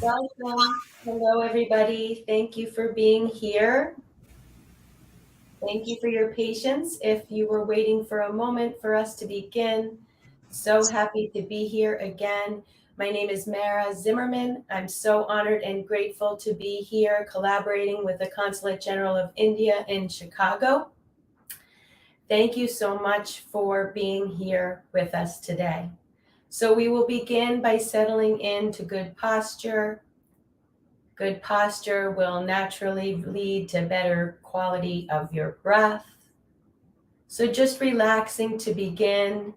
Welcome. Hello, everybody. Thank you for being here. Thank you for your patience. If you were waiting for a moment for us to begin, so happy to be here again. My name is Mara Zimmerman. I'm so honored and grateful to be here collaborating with the Consulate General of India in Chicago. Thank you so much for being here with us today. So we will begin by settling into good posture. Good posture will naturally lead to better quality of your breath. So just relaxing to begin,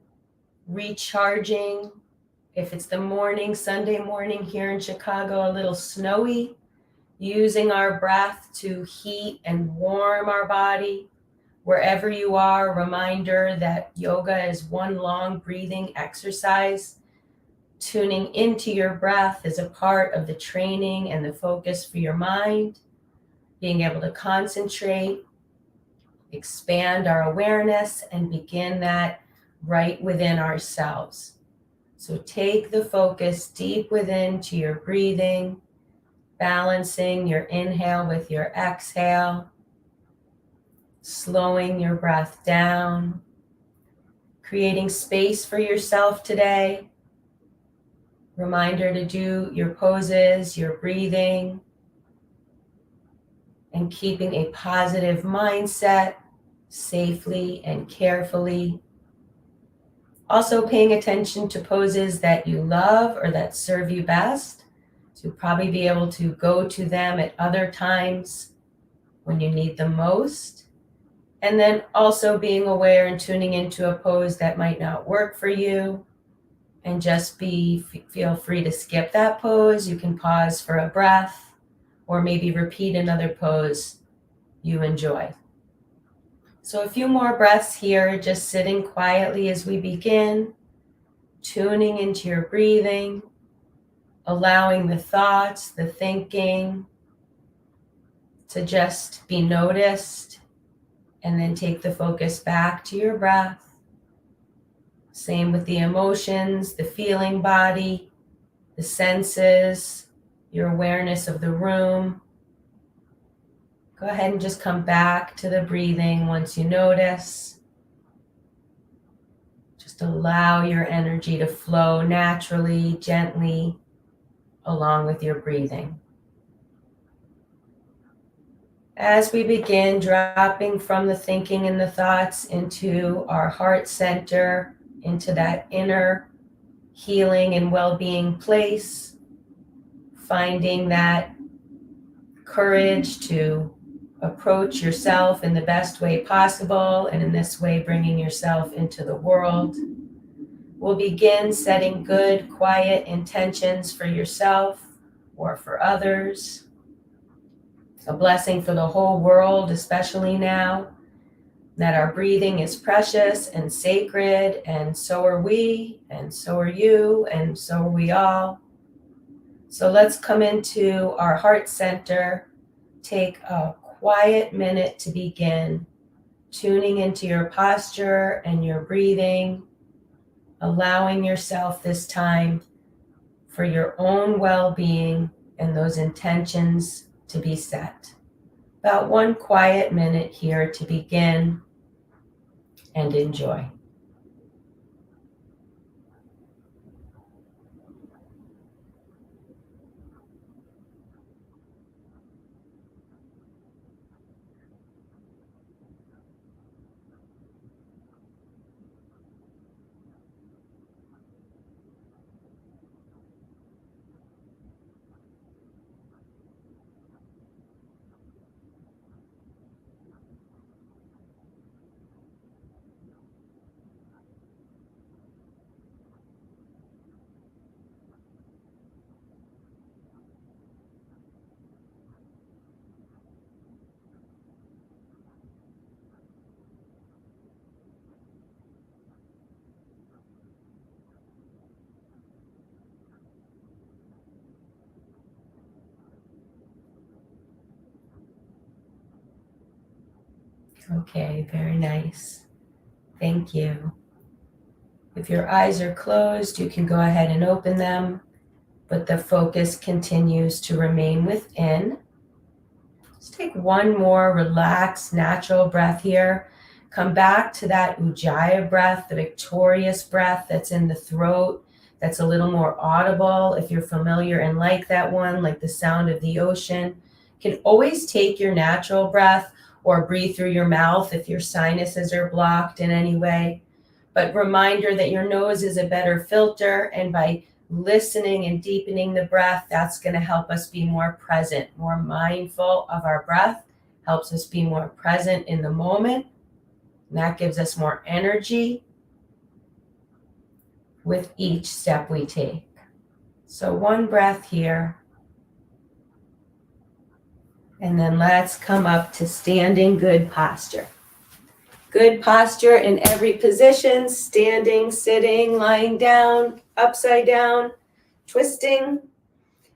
recharging. If it's the morning, Sunday morning here in Chicago, a little snowy, using our breath to heat and warm our body. Wherever you are, a reminder that yoga is one long breathing exercise. Tuning into your breath is a part of the training and the focus for your mind, being able to concentrate, expand our awareness, and begin that right within ourselves. So take the focus deep within to your breathing, balancing your inhale with your exhale, slowing your breath down, creating space for yourself today. Reminder to do your poses, your breathing, and keeping a positive mindset safely and carefully. Also paying attention to poses that you love or that serve you best. So you'll probably be able to go to them at other times when you need them most. And then also being aware and tuning into a pose that might not work for you. And just feel free to skip that pose. You can pause for a breath or maybe repeat another pose you enjoy. So a few more breaths here, just sitting quietly as we begin, tuning into your breathing, allowing the thoughts, the thinking to just be noticed, and then take the focus back to your breath. Same with the emotions, the feeling body, the senses, your awareness of the room. Go ahead and just come back to the breathing once you notice. Just allow your energy to flow naturally, gently, along with your breathing. As we begin dropping from the thinking and the thoughts into our heart center, into that inner healing and well-being place, finding that courage to approach yourself in the best way possible, and in this way bringing yourself into the world. We'll begin setting good, quiet intentions for yourself or for others. A blessing for the whole world, especially now that our breathing is precious and sacred, and so are we, and so are you, and so are we all. So let's come into our heart center. Take a quiet minute to begin, tuning into your posture and your breathing, allowing yourself this time for your own well-being and those intentions to be set. About 1 quiet minute here to begin and enjoy. Okay, very nice. Thank you. If your eyes are closed, you can go ahead and open them. but the focus continues to remain within. Let's take one more relaxed, natural breath here. Come back to that Ujjaya breath, the victorious breath that's in the throat, that's a little more audible. If you're familiar and like that one, like the sound of the ocean, you can always take your natural breath or breathe through your mouth if your sinuses are blocked in any way. But reminder that your nose is a better filter, and by listening and deepening the breath, that's going to help us be more present, more mindful of our breath, helps us be more present in the moment. And that gives us more energy with each step we take. So one breath here. And then let's come up to standing good posture. Good posture in every position, standing, sitting, lying down, upside down, twisting.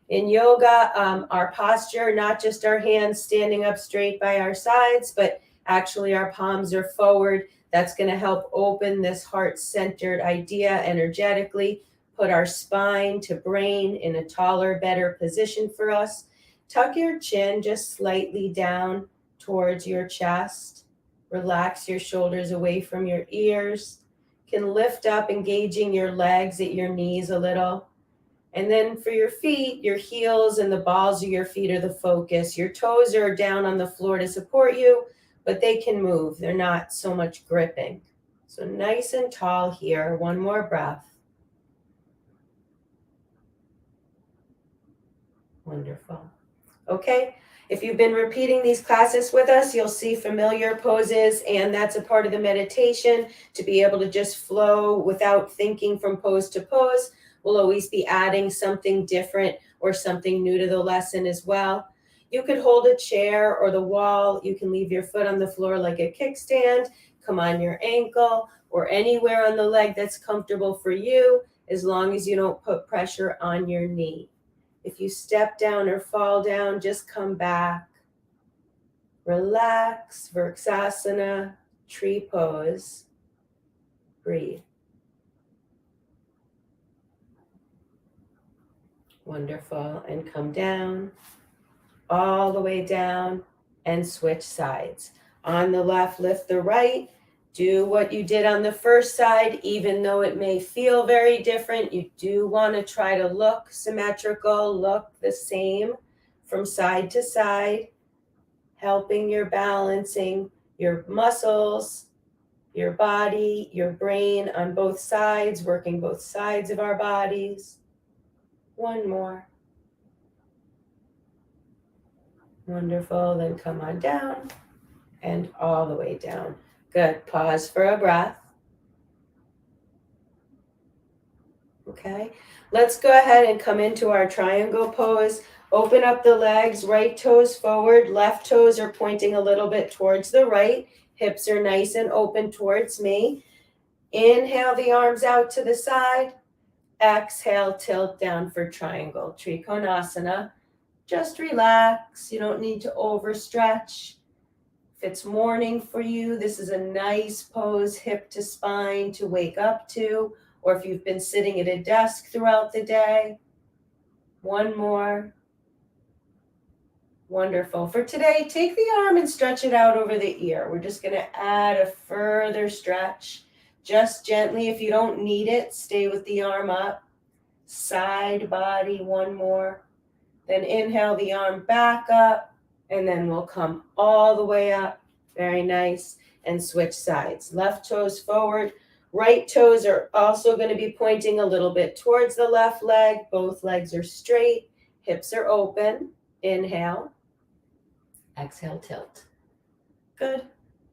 In yoga, our posture, not just our hands standing up straight by our sides, but actually our palms are forward. That's going to help open this heart-centered idea energetically, put our spine to brain in a taller, better position for us. Tuck your chin just slightly down towards your chest. Relax your shoulders away from your ears. You can lift up, engaging your legs at your knees a little. And then for your feet, your heels and the balls of your feet are the focus. Your toes are down on the floor to support you, but they can move. They're not so much gripping. So nice and tall here. One more breath. Wonderful. Okay. If you've been repeating these classes with us, you'll see familiar poses, and that's a part of the meditation, to be able to just flow without thinking from pose to pose. We'll always be adding something different or something new to the lesson as well. You could hold a chair or the wall. You can leave your foot on the floor like a kickstand, come on your ankle, or anywhere on the leg that's comfortable for you, as long as you don't put pressure on your knee. If you step down or fall down, just come back. Relax, Virksasana, tree pose. Breathe. Wonderful. And come down, all the way down, and switch sides. On the left, lift the right. Do what you did on the first side, even though it may feel very different. You do want to try to look symmetrical, look the same from side to side, helping your balancing your muscles, your body, your brain on both sides, working both sides of our bodies. One more. Wonderful. Then come on down and all the way down. Good. Pause for a breath. Okay. Let's go ahead and come into our triangle pose. Open up the legs, right toes forward, left toes are pointing a little bit towards the right. Hips are nice and open towards me. Inhale the arms out to the side. Exhale, tilt down for triangle, Trikonasana. Just relax. You don't need to overstretch. If it's morning for you, this is a nice pose, hip to spine, to wake up to, or if you've been sitting at a desk throughout the day. One more. Wonderful. For today, take the arm and stretch it out over the ear. We're just going to add a further stretch. Just gently. If you don't need it, stay with the arm up. Side body, one more. Then inhale the arm back up. And then we'll come all the way up. Very nice. And switch sides. Left toes forward. Right toes are also going to be pointing a little bit towards the left leg. Both legs are straight. Hips are open. Inhale. Exhale, tilt. Good.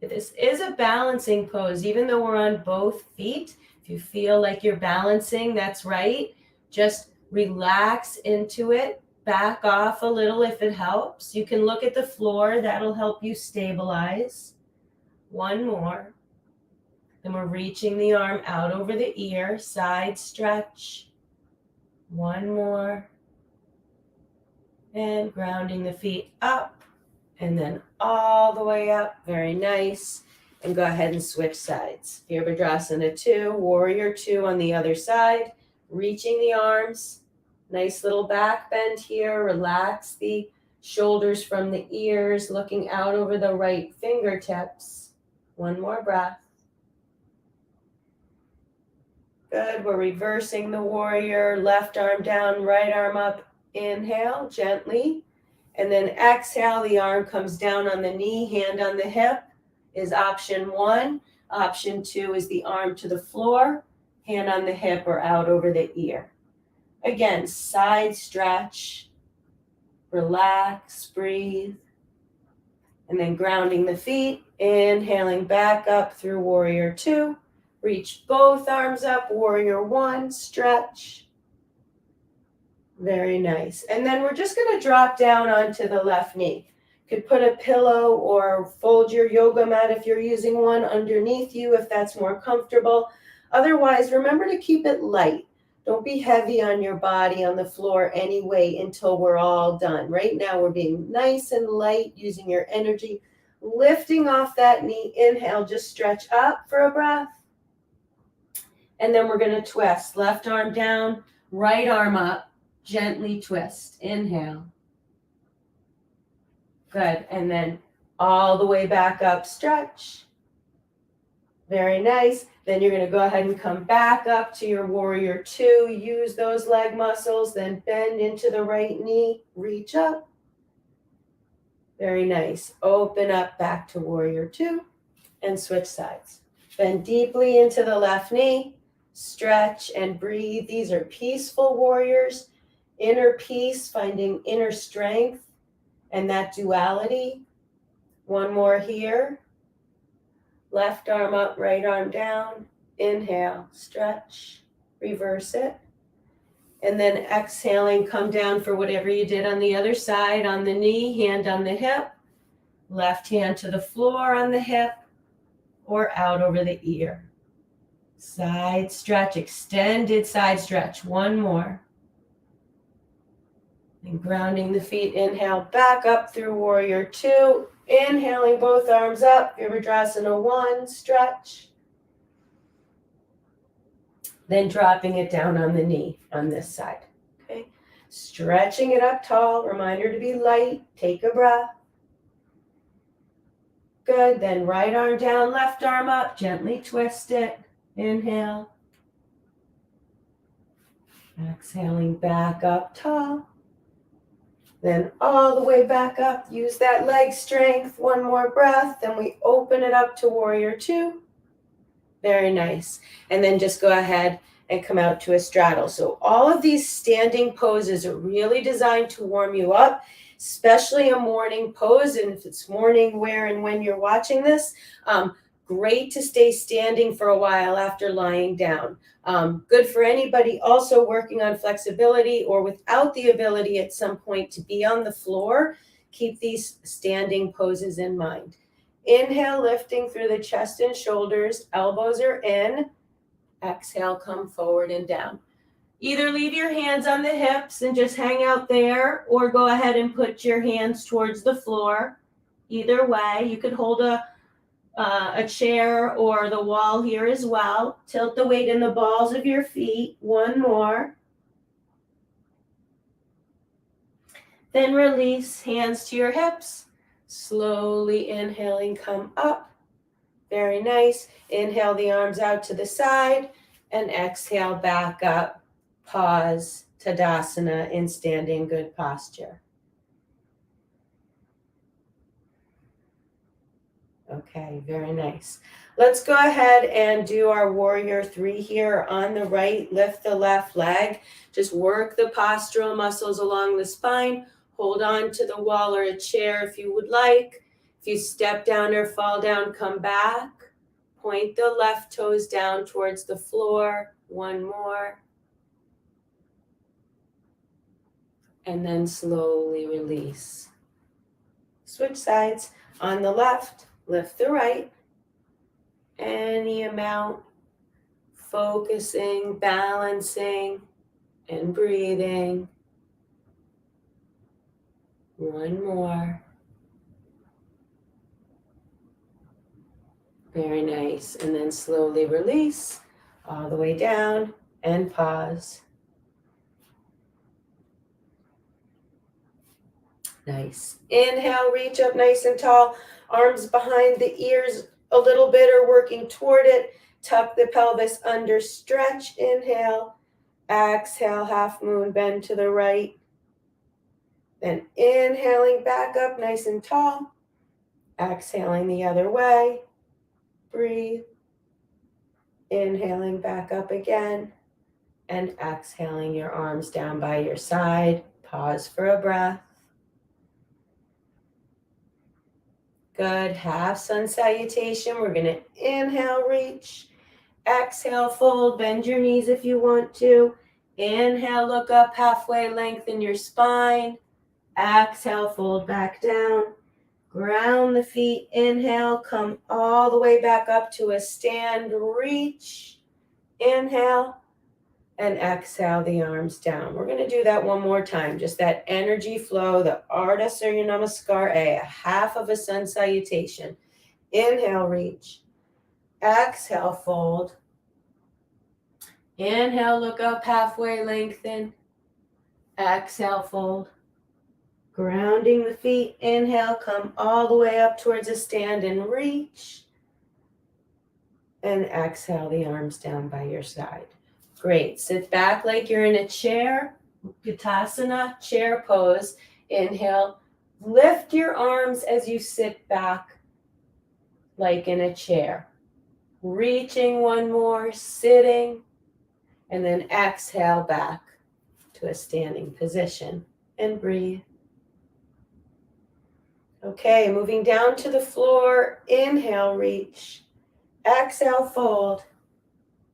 This is a balancing pose. Even though we're on both feet, if you feel like you're balancing, that's right. Just relax into it. Back off a little if it helps. You can look at the floor. That'll help you stabilize. One more. Then we're reaching the arm out over the ear. Side stretch. One more. And grounding the feet up. And then all the way up. Very nice. And go ahead and switch sides. Virabhadrasana 2, Warrior 2 on the other side. Reaching the arms. Nice little back bend here. Relax the shoulders from the ears, looking out over the right fingertips. One more breath. Good. We're reversing the warrior. Left arm down, right arm up. Inhale gently. And then exhale, the arm comes down on the knee, hand on the hip is option 1. Option 2 is the arm to the floor, hand on the hip or out over the ear. Again, side stretch, relax, breathe, and then grounding the feet, inhaling back up through warrior 2. Reach both arms up, warrior 1, stretch. Very nice. And then we're just going to drop down onto the left knee. You could put a pillow or fold your yoga mat if you're using one underneath you if that's more comfortable. Otherwise, remember to keep it light. Don't be heavy on your body on the floor anyway until we're all done. Right now, we're being nice and light, using your energy, lifting off that knee. Inhale, just stretch up for a breath. And then we're going to twist. Left arm down, right arm up, gently twist. Inhale. Good. And then all the way back up, stretch. Very nice. Then you're going to go ahead and come back up to your warrior 2. Use those leg muscles. Then bend into the right knee. Reach up. Very nice. Open up back to warrior 2 and switch sides. Bend deeply into the left knee. Stretch and breathe. These are peaceful warriors. Inner peace, finding inner strength and that duality. One more here. Left arm up, right arm down. Inhale, stretch, reverse it. And then exhaling, come down for whatever you did on the other side. On the knee, hand on the hip. Left hand to the floor on the hip or out over the ear. Side stretch, extended side stretch. One more. And grounding the feet, inhale back up through warrior 2. Inhaling both arms up, Virabhadrasana 1, stretch. Then dropping it down on the knee on this side. Okay, stretching it up tall, reminder to be light, take a breath. Good, then right arm down, left arm up, gently twist it. Inhale. Exhaling back up tall. Then all the way back up, use that leg strength. One more breath, then we open it up to warrior 2. Very nice. And then just go ahead and come out to a straddle. So all of these standing poses are really designed to warm you up, especially a morning pose. And if it's morning where and when you're watching this, great to stay standing for a while after lying down. Good for anybody also working on flexibility or without the ability at some point to be on the floor. Keep these standing poses in mind. Inhale, lifting through the chest and shoulders. Elbows are in. Exhale, come forward and down. Either leave your hands on the hips and just hang out there, or go ahead and put your hands towards the floor. Either way, you could hold a chair or the wall here as well. Tilt the weight in the balls of your feet. One more. Then release, hands to your hips. Slowly inhaling, come up. Very nice. Inhale the arms out to the side and exhale back up. Pause, Tadasana in standing good posture. Okay, very nice. Let's go ahead and do our warrior 3 here. On the right, lift the left leg. Just work the postural muscles along the spine. Hold on to the wall or a chair if you would like. If you step down or fall down, come back. Point the left toes down towards the floor. One more. And then slowly release. Switch sides. On the left, lift the right. Any amount. Focusing, balancing, and breathing. One more. Very nice. And then slowly release all the way down and pause. Nice. Inhale, reach up nice and tall. Arms behind the ears a little bit or working toward it. Tuck the pelvis under, stretch. Inhale. Exhale, half moon, bend to the right. Then inhaling back up nice and tall. Exhaling the other way. Breathe. Inhaling back up again. And exhaling your arms down by your side. Pause for a breath. Good. Half sun salutation. We're going to inhale, reach. Exhale, fold. Bend your knees if you want to. Inhale, look up halfway, lengthen your spine. Exhale, fold back down. Ground the feet. Inhale, come all the way back up to a stand. Reach. Inhale. And exhale the arms down. We're going to do that one more time. Just that energy flow, the Ardha Surya Namaskar A, a half of a sun salutation. Inhale, reach. Exhale, fold. Inhale, look up halfway, lengthen. Exhale, fold. Grounding the feet. Inhale, come all the way up towards a stand and reach. And exhale the arms down by your side. Great. Sit back like you're in a chair. Badakanasana, chair pose. Inhale. Lift your arms as you sit back like in a chair. Reaching one more, sitting. And then exhale back to a standing position. And breathe. Okay, moving down to the floor. Inhale, reach. Exhale, fold.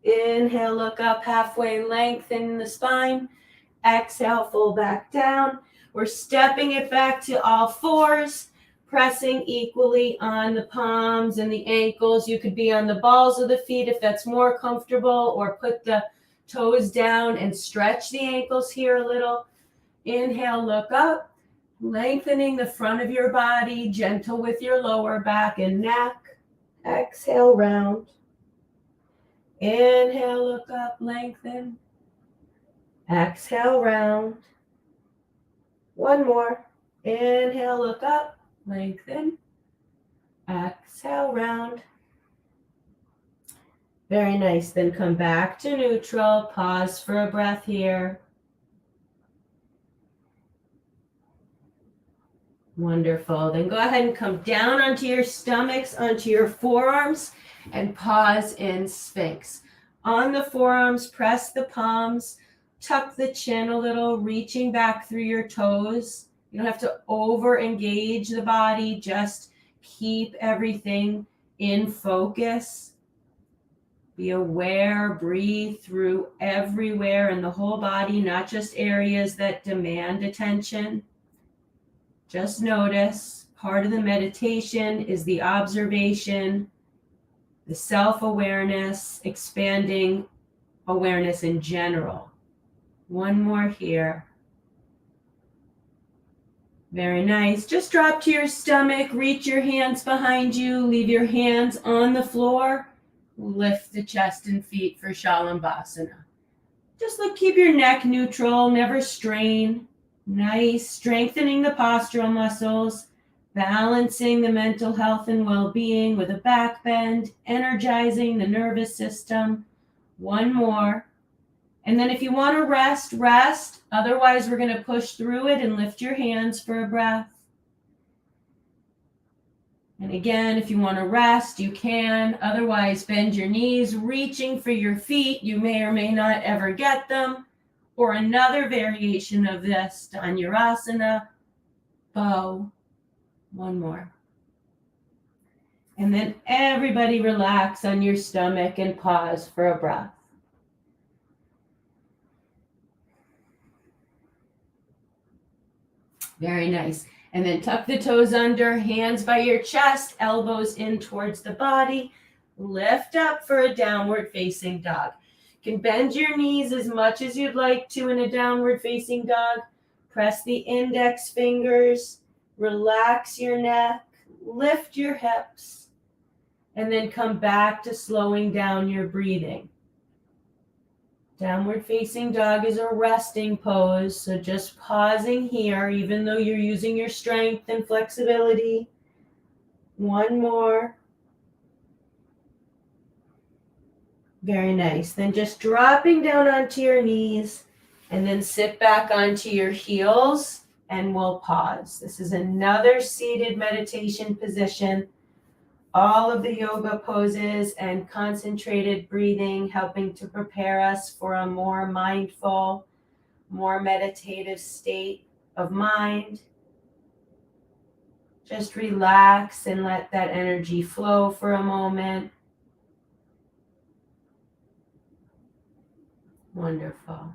Inhale, look up halfway, lengthen the spine. Exhale, fold back down. We're stepping it back to all fours, pressing equally on the palms and the ankles. You could be on the balls of the feet if that's more comfortable, or put the toes down and stretch the ankles here a little. Inhale, look up, lengthening the front of your body, gentle with your lower back and neck. Exhale, round. Inhale, look up, lengthen. Exhale, round. One more. Inhale, look up, lengthen. Exhale, round. Very nice. Then come back to neutral. Pause for a breath here. Wonderful. Then go ahead and come down onto your stomachs, onto your forearms, and pause in Sphinx. On the forearms, press the palms, tuck the chin a little, reaching back through your toes. You don't have to over-engage the body, just keep everything in focus. Be aware, breathe through everywhere in the whole body, not just areas that demand attention. Just notice. Part of the meditation is the observation, the self-awareness, expanding awareness in general. One more here. Very nice. Just drop to your stomach, reach your hands behind you, leave your hands on the floor, lift the chest and feet for Shalambhasana. Just keep your neck neutral, never strain. Nice, strengthening the postural muscles, balancing the mental health and well-being with a back bend, energizing the nervous system. One more. And then if you want to rest, rest. Otherwise, we're going to push through it and lift your hands for a breath. And again, if you want to rest, you can. Otherwise, bend your knees, reaching for your feet. You may or may not ever get them. Or another variation of this, Dhanurasana, bow. One more. And then everybody relax on your stomach and pause for a breath. Very nice. And then tuck the toes under, hands by your chest, elbows in towards the body. Lift up for a downward facing dog. You can bend your knees as much as you'd like to in a downward facing dog. Press the index fingers, relax your neck, lift your hips, and then come back to slowing down your breathing. Downward facing dog is a resting pose, so just pausing here, even though you're using your strength and flexibility. One more. Very nice. Then just dropping down onto your knees and then sit back onto your heels and we'll pause. This is another seated meditation position. All of the yoga poses and concentrated breathing helping to prepare us for a more mindful, more meditative state of mind. Just relax and let that energy flow for a moment. Wonderful.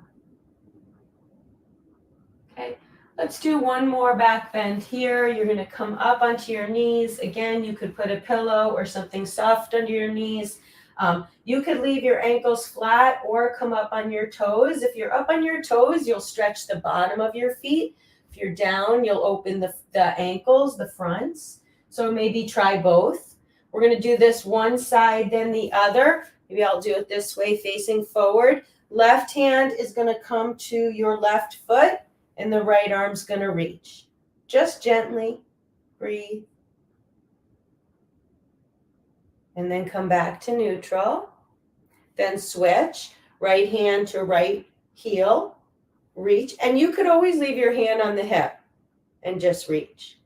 Okay, let's do one more back bend here. You're going to come up onto your knees. Again, you could put a pillow or something soft under your knees. You could leave your ankles flat or come up on your toes. If you're up on your toes, you'll stretch the bottom of your feet. If you're down, you'll open the ankles, the fronts. So maybe try both. We're going to do this one side, then the other. Maybe I'll do it this way, facing forward. Left hand is going to come to your left foot and the right arm's going to reach. Just gently breathe. And then come back to neutral. Then switch, right hand to right heel, reach. And you could always leave your hand on the hip and just reach.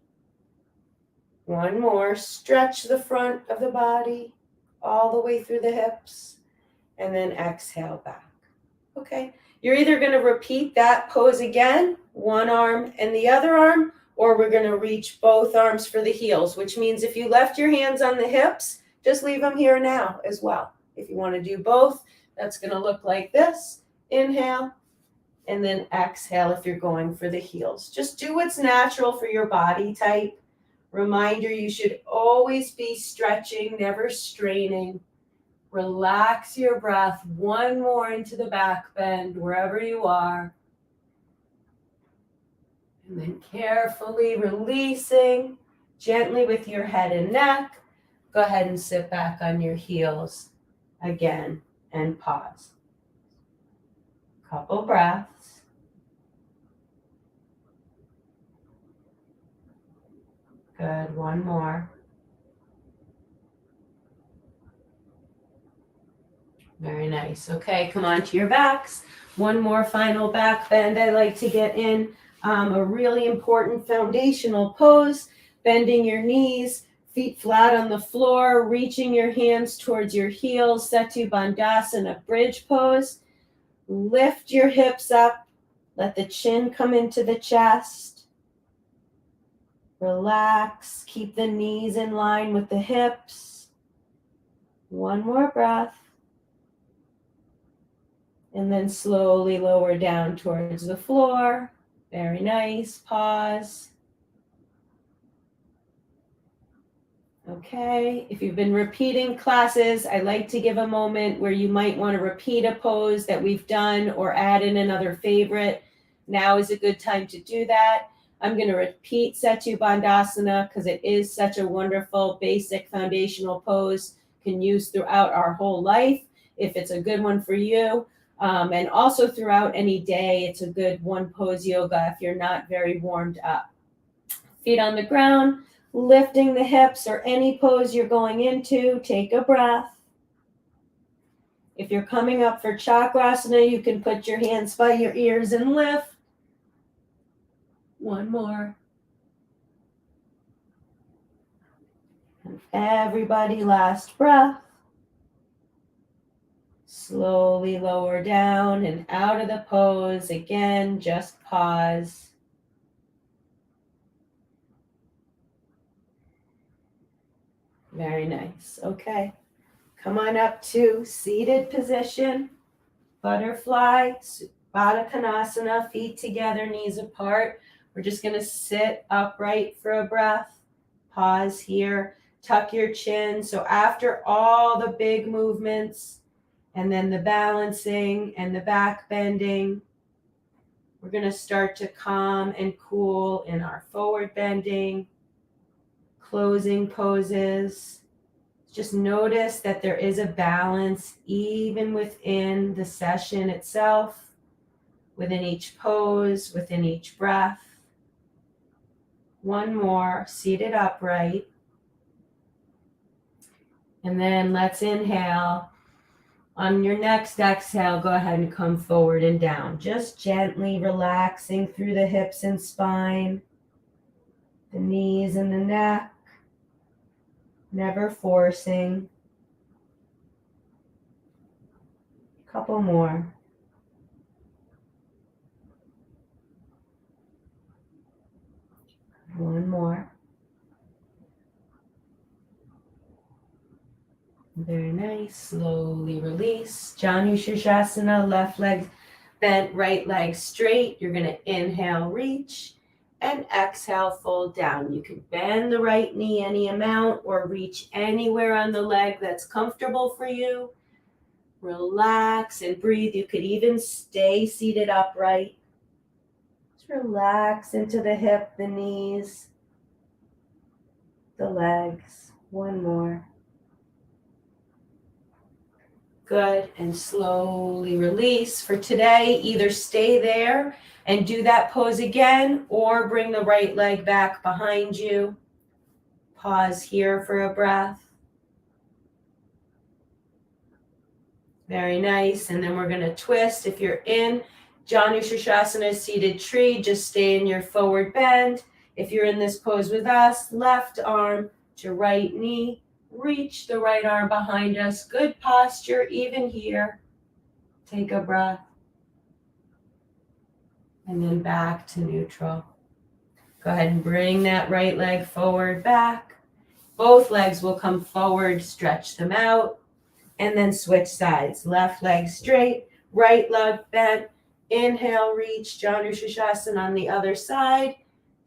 One more, stretch the front of the body all the way through the hips. And then exhale back. Okay, you're either going to repeat that pose again, one arm and the other arm, or we're going to reach both arms for the heels, which means if you left your hands on the hips, just leave them here now as well. If you want to do both, that's going to look like this. Inhale, and then exhale if you're going for the heels. Just do what's natural for your body type. Reminder, you should always be stretching, never straining. Relax your breath. One more into the back bend, wherever you are. And then carefully releasing, gently with your head and neck. Go ahead and sit back on your heels again and pause. Couple breaths. Good, one more. Very nice. Okay, come on to your backs. One more final back bend. I like to get in a really important foundational pose, bending your knees, feet flat on the floor, reaching your hands towards your heels, Setu Bandhasana bridge pose. Lift your hips up. Let the chin come into the chest. Relax. Keep the knees in line with the hips. One more breath. And then slowly lower down towards the floor. Very nice. Pause. Okay, if you've been repeating classes, I like to give a moment where you might want to repeat a pose that we've done or add in another favorite. Now is a good time to do that. I'm going to repeat Setu Bandhasana because it is such a wonderful basic foundational pose. Can use throughout our whole life if it's a good one for you. And also throughout any day, it's a good one pose yoga if you're not very warmed up. Feet on the ground. Lifting the hips or any pose you're going into, take a breath. If you're coming up for Chakrasana, you can put your hands by your ears and lift. One more. And everybody, last breath. Slowly lower down and out of the pose. Again, just pause. Very nice. Okay. Come on up to seated position. Butterfly, Badakanasana, feet together, knees apart. We're just going to sit upright for a breath. Pause here. Tuck your chin. So after all the big movements and then the balancing and the back bending, we're going to start to calm and cool in our forward bending, closing poses. Just notice that there is a balance even within the session itself, within each pose, within each breath. One more, seated upright. And then let's inhale. On your next exhale, go ahead and come forward and down. Just gently relaxing through the hips and spine, the knees and the neck, never forcing. A couple more. One more. Very nice. Slowly release. Janu Shirshasana, left leg bent, right leg straight. You're going to inhale, reach, and exhale, fold down. You can bend the right knee any amount or reach anywhere on the leg that's comfortable for you. Relax and breathe. You could even stay seated upright. Just relax into the hip, the knees, the legs. One more. Good, and slowly release. For today, either stay there and do that pose again, or bring the right leg back behind you. Pause here for a breath. Very nice, and then we're going to twist. If you're in Janu Shirshasana, seated tree, just stay in your forward bend. If you're in this pose with us, left arm to right knee. Reach the right arm behind us. Good posture, even here. Take a breath. And then back to neutral. Go ahead and bring that right leg forward, back. Both legs will come forward, stretch them out. And then switch sides. Left leg straight, right leg bent. Inhale, reach, Janu Shirshasana on the other side.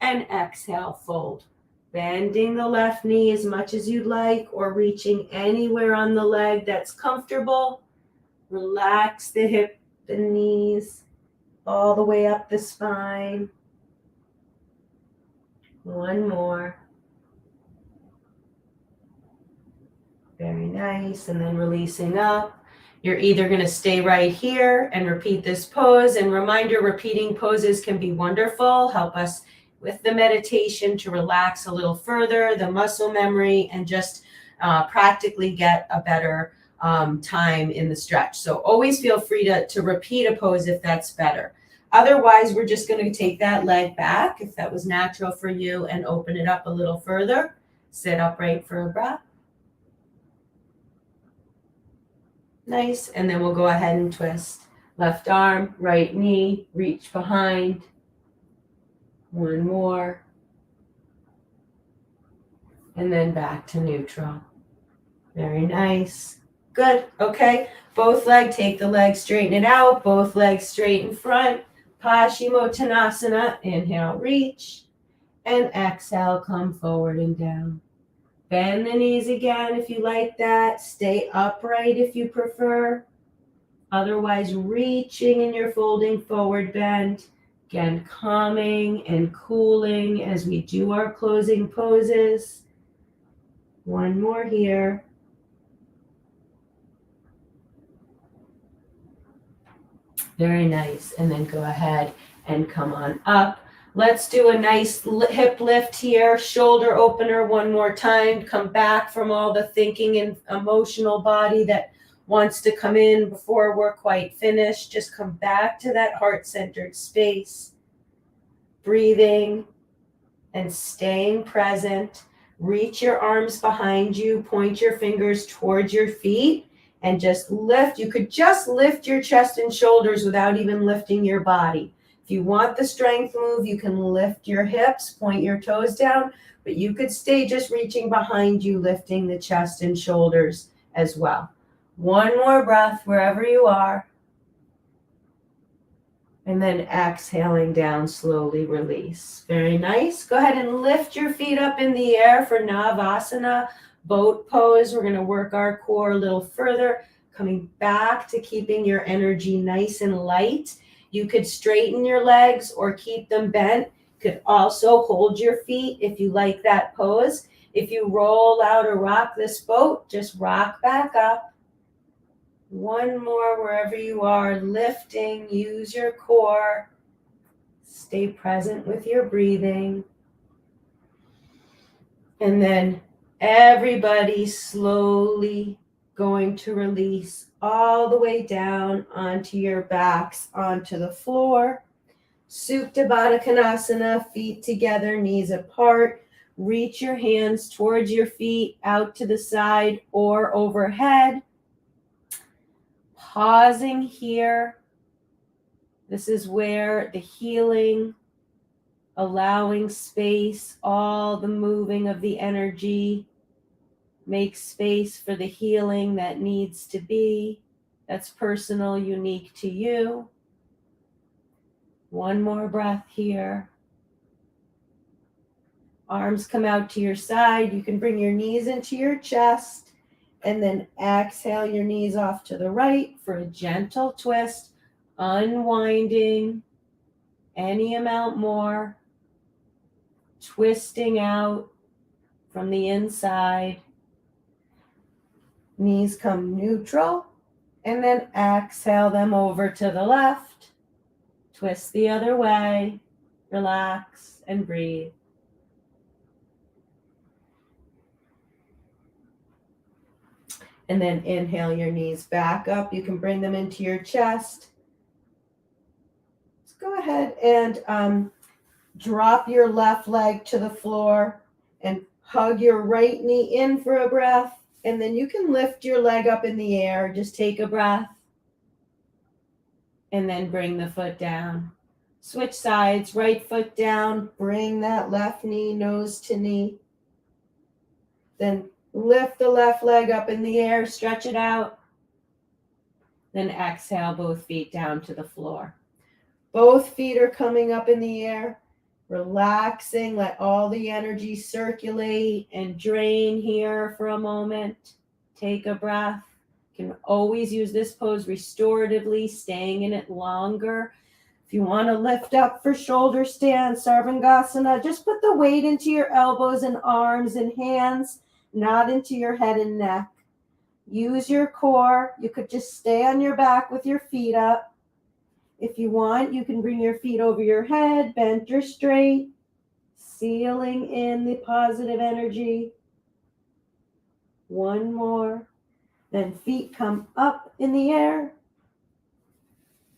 And exhale, fold. Bending the left knee as much as you'd like, or reaching anywhere on the leg that's comfortable. Relax the hip, the knees, all the way up the spine. One more. Very nice. And then releasing up. You're either going to stay right here and repeat this pose. And reminder, repeating poses can be wonderful. Help us with the meditation to relax a little further, the muscle memory, and just practically get a better time in the stretch. So always feel free to repeat a pose if that's better. Otherwise, we're just going to take that leg back, if that was natural for you, and open it up a little further. Sit upright for a breath. Nice. And then we'll go ahead and twist. Left arm, right knee, reach behind. One more. And then back to neutral. Very nice. Good. Okay. Both legs, take the leg, straighten it out. Both legs straight in front. Paschimottanasana. Inhale, reach. And exhale, come forward and down. Bend the knees again if you like that. Stay upright if you prefer. Otherwise, reaching in your folding forward bend. Again, calming and cooling as we do our closing poses. One more here. Very nice. And then go ahead and come on up. Let's do a nice hip lift here. Shoulder opener one more time. Come back from all the thinking and emotional body that wants to come in before we're quite finished. Just come back to that heart-centered space. Breathing and staying present. Reach your arms behind you. Point your fingers towards your feet and just lift. You could just lift your chest and shoulders without even lifting your body. If you want the strength move, you can lift your hips, point your toes down, but you could stay just reaching behind you, lifting the chest and shoulders as well. One more breath wherever you are. And then exhaling down, slowly release. Very nice. Go ahead and lift your feet up in the air for Navasana, boat pose. We're going to work our core a little further, coming back to keeping your energy nice and light. You could straighten your legs or keep them bent. You could also hold your feet if you like that pose. If you roll out or rock this boat, just rock back up. One more wherever you are, lifting, use your core. Stay present with your breathing. And then everybody slowly going to release all the way down onto your backs, onto the floor. Supta Badakanasana, feet together, knees apart. Reach your hands towards your feet, out to the side or overhead. Pausing here. This is where the healing, allowing space, all the moving of the energy. Make space for the healing that needs to be. That's personal, unique to you. One more breath here. Arms come out to your side. You can bring your knees into your chest and then exhale your knees off to the right for a gentle twist, unwinding any amount more, twisting out from the inside. Knees come neutral, and then exhale them over to the left. Twist the other way, relax and breathe. And then inhale your knees back up. You can bring them into your chest. Let's go ahead and drop your left leg to the floor and hug your right knee in for a breath. And then you can lift your leg up in the air. Just take a breath. And then bring the foot down. Switch sides, right foot down. Bring that left knee nose to knee. Then lift the left leg up in the air, stretch it out. Then exhale both feet down to the floor. Both feet are coming up in the air. Relaxing, let all the energy circulate and drain here for a moment. Take a breath. You can always use this pose restoratively, staying in it longer. If you want to lift up for shoulder stand, Sarvangasana, just put the weight into your elbows and arms and hands, not into your head and neck. Use your core. You could just stay on your back with your feet up. If you want, you can bring your feet over your head, bent or straight, sealing in the positive energy. One more. Then feet come up in the air.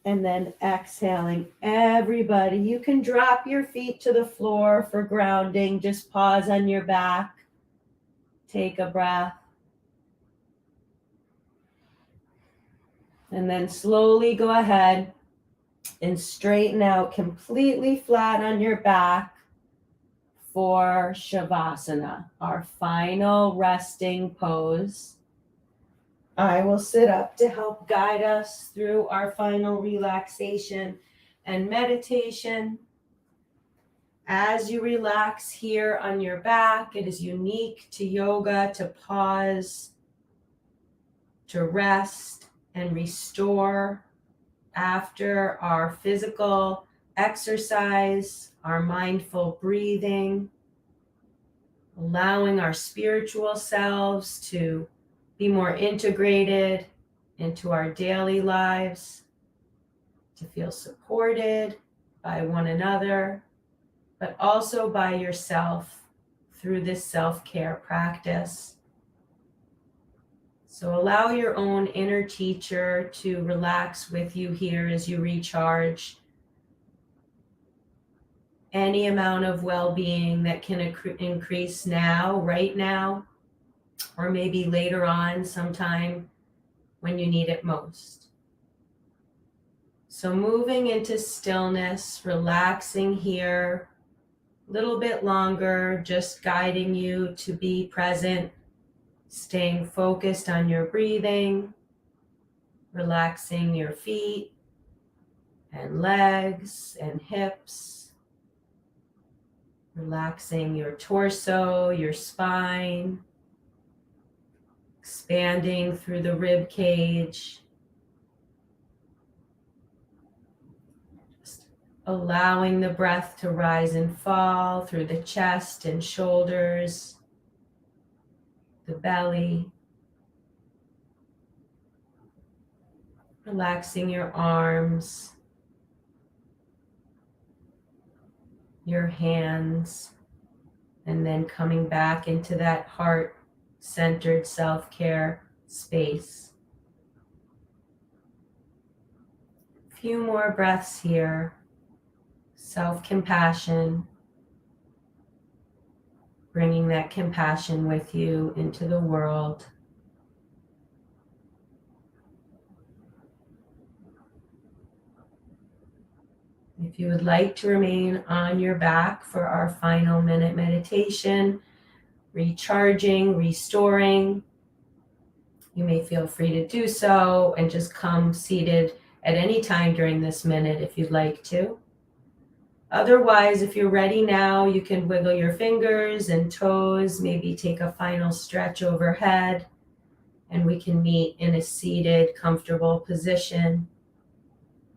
And then exhaling. Everybody, you can drop your feet to the floor for grounding. Just pause on your back. Take a breath. And then slowly go ahead and straighten out completely flat on your back for Savasana, our final resting pose. I will sit up to help guide us through our final relaxation and meditation. As you relax here on your back, it is unique to yoga to pause, to rest and restore after our physical exercise, our mindful breathing, allowing our spiritual selves to be more integrated into our daily lives, to feel supported by one another, but also by yourself through this self-care practice. So allow your own inner teacher to relax with you here as you recharge. Any amount of well-being that can increase now, right now, or maybe later on sometime when you need it most. So moving into stillness, relaxing here a little bit longer, just guiding you to be present, staying focused on your breathing, relaxing your feet and legs and hips, relaxing your torso, your spine, expanding through the rib cage, just allowing the breath to rise and fall through the chest and shoulders, the belly, relaxing your arms, your hands, and then coming back into that heart-centered self-care space. A few more breaths here. Self-compassion, bringing that compassion with you into the world. If you would like to remain on your back for our final minute meditation, recharging, restoring, you may feel free to do so and just come seated at any time during this minute if you'd like to. Otherwise, if you're ready now, you can wiggle your fingers and toes, maybe take a final stretch overhead, and we can meet in a seated, comfortable position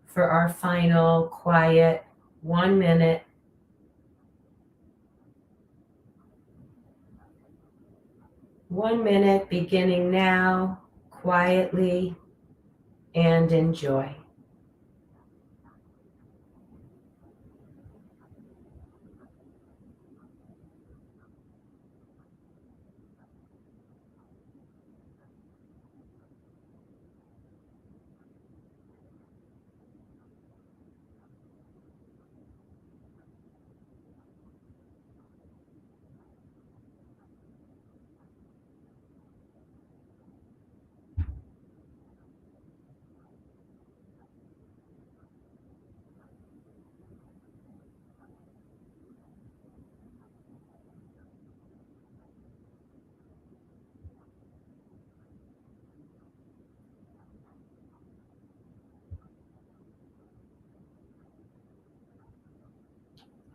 for our final quiet 1 minute. One minute beginning now, quietly, and enjoy.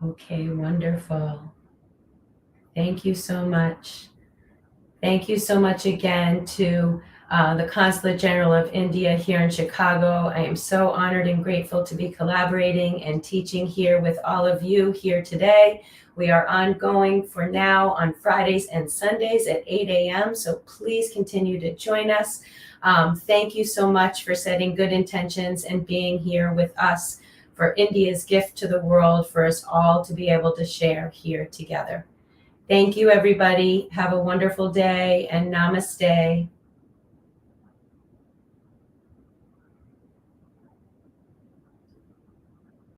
Okay, wonderful. Thank you so much. Thank you so much again to the Consulate General of India here in Chicago. I am so honored and grateful to be collaborating and teaching here with all of you here today. We are ongoing for now on Fridays and Sundays at 8 a.m., so please continue to join us. Thank you so much for setting good intentions and being here with us for India's gift to the world for us all to be able to share here together. Thank you, everybody. Have a wonderful day and namaste.